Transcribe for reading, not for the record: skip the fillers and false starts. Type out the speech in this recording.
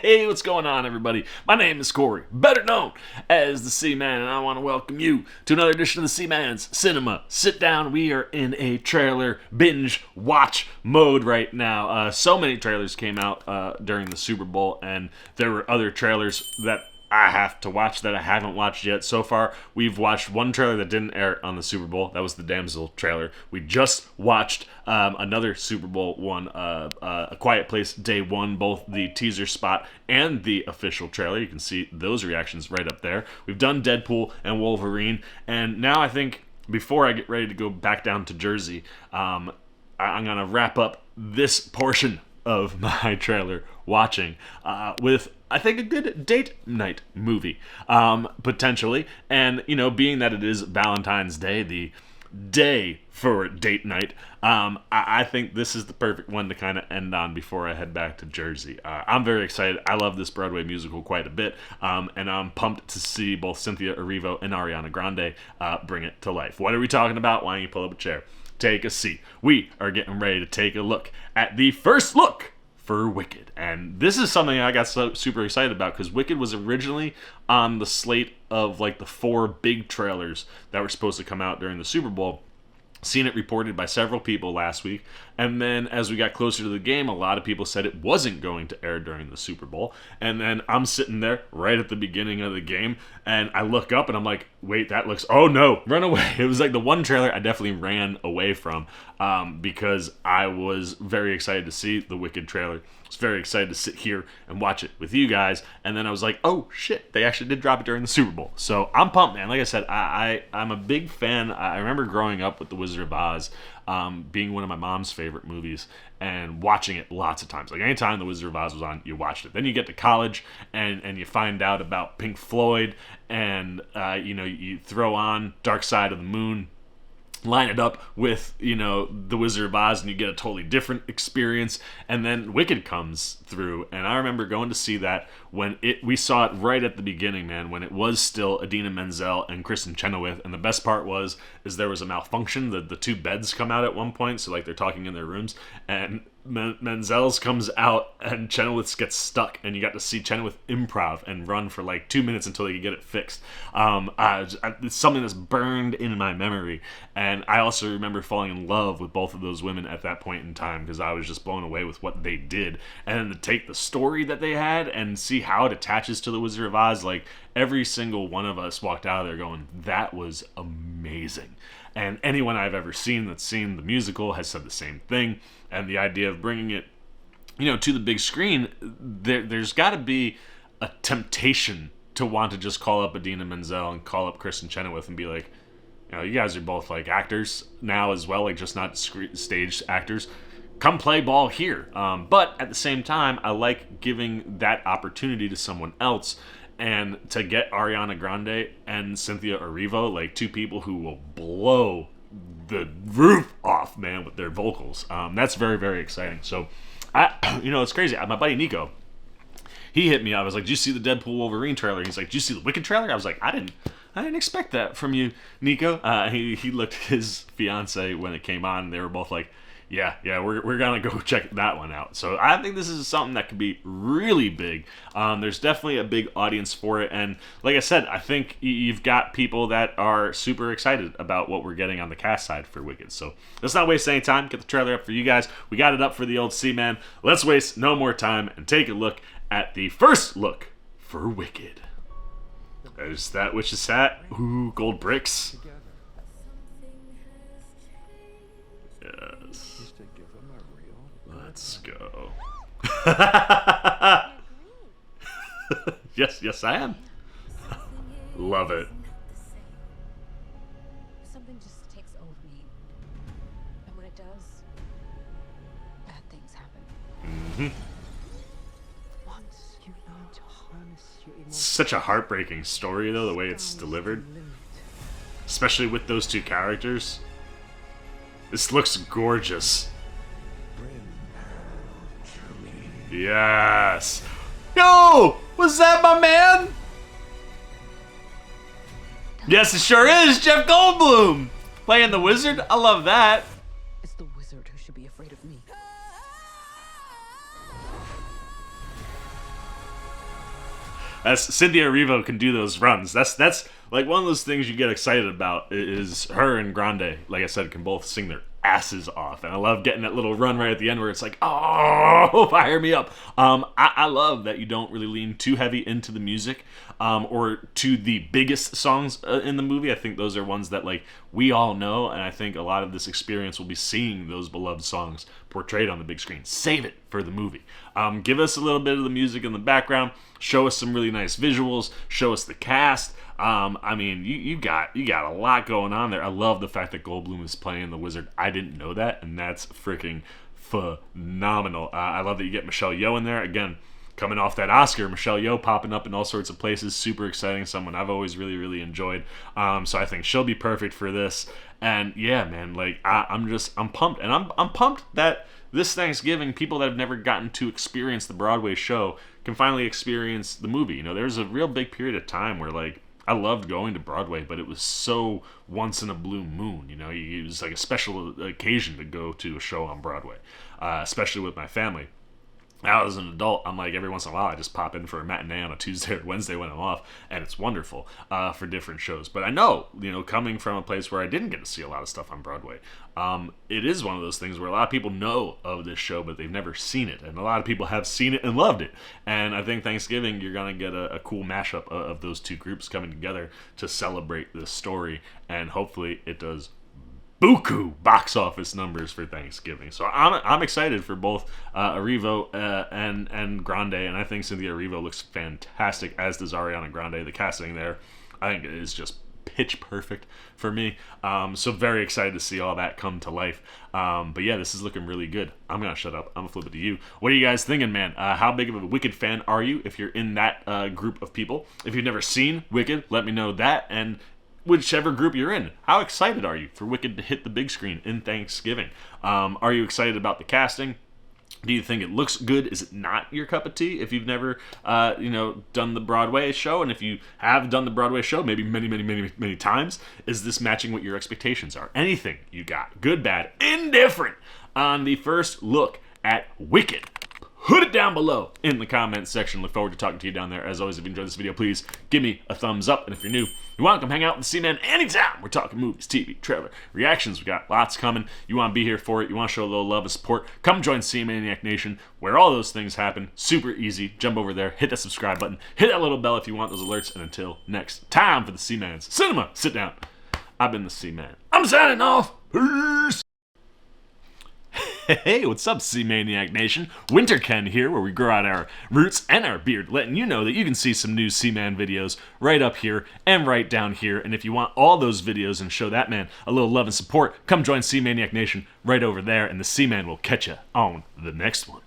Hey, what's going on, everybody? My name is Corey, better known as the C-Man, and I want to welcome you to another edition of the C-Man's Cinema Sit Down. We are in a trailer binge watch mode right now. So many trailers came out during the Super Bowl, and there were other trailers that I have to watch that I haven't watched yet. So far, we've watched one trailer that didn't air on the Super Bowl. That was the Damsel trailer. We just watched another Super Bowl one, A Quiet Place Day 1, both the teaser spot and the official trailer. You can see those reactions right up there. We've done Deadpool and Wolverine, and now I think before I get ready to go back down to Jersey, I'm going to wrap up this portion of my trailer watching with, I think, a good date night movie, potentially. And, you know, being that it is Valentine's Day, the day for date night, I think this is the perfect one to kind of end on before I head back to Jersey. I'm very excited. I love this Broadway musical quite a bit, and I'm pumped to see both Cynthia Erivo and Ariana Grande bring it to life. What are we talking about? Why don't you pull up a chair? Take a seat. We are getting ready to take a look at the first look for Wicked. And this is something I got so super excited about because Wicked was originally on the slate of like the 4 big trailers that were supposed to come out during the Super Bowl. Seen it reported by several people last week, and then as we got closer to the game, a lot of people said it wasn't going to air during the Super Bowl. And then I'm sitting there right at the beginning of the game, and I look up and I'm like, wait, that looks, oh no, run away. It was like the one trailer I definitely ran away from because I was very excited to see the Wicked trailer. I was very excited to sit here and watch it with you guys, and then I was like, oh shit, they actually did drop it during the Super Bowl. So I'm pumped, man. Like I said, I'm a big fan. I remember growing up with The Wizard of Oz being one of my mom's favorite movies and watching it lots of times. Like anytime The Wizard of Oz was on, you watched it. Then you get to college and you find out about Pink Floyd, and you throw on Dark Side of the Moon, line it up with, The Wizard of Oz, and you get a totally different experience. And then Wicked comes through, and I remember going to see that when we saw it right at the beginning, man, when it was still Idina Menzel and Kristen Chenoweth. And the best part is there was a malfunction. The 2 beds come out at one point, so like they're talking in their rooms, and Menzel's comes out and Chenoweth gets stuck, and you got to see Chenoweth improv and run for like 2 minutes until they could get it fixed. It's something that's burned in my memory, and I also remember falling in love with both of those women at that point in time because I was just blown away with what they did. And then to take the story that they had and see how it attaches to The Wizard of Oz, like every single one of us walked out of there going, that was amazing. And anyone I've ever seen that's seen the musical has said the same thing. And the idea of bringing it, to the big screen, there's got to be a temptation to want to just call up Idina Menzel and call up Kristen Chenoweth and be like, you guys are both like actors now as well, like just not stage actors. Come play ball here. But at the same time, I like giving that opportunity to someone else. And to get Ariana Grande and Cynthia Erivo, like 2 people who will blow the roof off, man, with their vocals. That's very, very exciting. So, it's crazy. My buddy Nico, he hit me. I was like, "Did you see the Deadpool Wolverine trailer?" He's like, "Did you see the Wicked trailer?" I was like, I didn't expect that from you, Nico. He looked at his fiance when it came on. And they were both like, yeah, we're gonna go check that one out. So I think this is something that could be really big. There's definitely a big audience for it, and like I said, I think you've got people that are super excited about what we're getting on the cast side for Wicked. So let's not waste any time. Get the trailer up for you guys. We got it up for the old C-Man. Let's waste no more time and take a look at the first look for Wicked. There's that witch's hat. Ooh, gold bricks. Yes. Let's go. Yes, I am. Love it. Something just takes over me. And when it does, bad things happen. Once you learn to harness your emotions. Such a heartbreaking story, though, the way it's delivered. Especially with those 2 characters. This looks gorgeous. Yes. Yo! Was that my man? Yes, it sure is. Jeff Goldblum playing the wizard. I love that. It's the wizard who should be afraid of me. As Cynthia Erivo can do those runs. That's like one of those things you get excited about is her and Grande, like I said, can both sing their asses off. And I love getting that little run right at the end where it's like, oh, fire me up. I love that you don't really lean too heavy into the music or to the biggest songs in the movie. I think those are ones that like we all know, and I think a lot of this experience will be seeing those beloved songs portrayed on the big screen. Save it for the movie. Give us a little bit of the music in the background. Show us some really nice visuals. Show us the cast. I mean, you got a lot going on there. I love the fact that Goldblum is playing the wizard. I didn't know that, and that's freaking phenomenal. I love that you get Michelle Yeoh in there. Again, coming off that Oscar, Michelle Yeoh popping up in all sorts of places. Super exciting. Someone I've always really, really enjoyed. So I think she'll be perfect for this. And yeah, man, like I'm pumped, and I'm pumped that this Thanksgiving, people that have never gotten to experience the Broadway show can finally experience the movie. You know, there's a real big period of time where like I loved going to Broadway, but it was so once in a blue moon. You know, it was like a special occasion to go to a show on Broadway, especially with my family. Now, as an adult, I'm like, every once in a while, I just pop in for a matinee on a Tuesday or Wednesday when I'm off, and it's wonderful for different shows. But I know, you know, coming from a place where I didn't get to see a lot of stuff on Broadway, it is one of those things where a lot of people know of this show, but they've never seen it. And a lot of people have seen it and loved it. And I think Thanksgiving, you're going to get a cool mashup of those two groups coming together to celebrate this story. And hopefully it does buku box office numbers for Thanksgiving. So I'm excited for both Erivo and Grande, and I think Cynthia Erivo looks fantastic, as does Ariana Grande. The casting there, I think, is just pitch perfect for me. So very excited to see all that come to life. But yeah, this is looking really good. I'm gonna shut up. I'm gonna flip it to you. What are you guys thinking, man? How big of a Wicked fan are you? If you're in that group of people, if you've never seen Wicked, let me know that. And whichever group you're in, how excited are you for Wicked to hit the big screen in Thanksgiving? Are you excited about the casting? Do you think it looks good? Is it not your cup of tea if you've never, done the Broadway show? And if you have done the Broadway show, maybe many times, is this matching what your expectations are? Anything you got, good, bad, indifferent, on the first look at Wicked? Put it down below in the comments section. Look forward to talking to you down there. As always, if you enjoyed this video, please give me a thumbs up. And if you're new, you want to come hang out with the C-Man anytime. We're talking movies, TV, trailer, reactions. We got lots coming. You want to be here for it. You want to show a little love and support. Come join C-Maniac Nation, where all those things happen. Super easy. Jump over there. Hit that subscribe button. Hit that little bell if you want those alerts. And until next time for the C-Man's Cinema Sit Down, I've been the C-Man. I'm signing off. Peace. Hey, what's up, C-Maniac Nation? Winter Ken here, where we grow out our roots and our beard, letting you know that you can see some new C-Man videos right up here and right down here. And if you want all those videos and show that man a little love and support, come join C-Maniac Nation right over there, and the C-Man will catch you on the next one.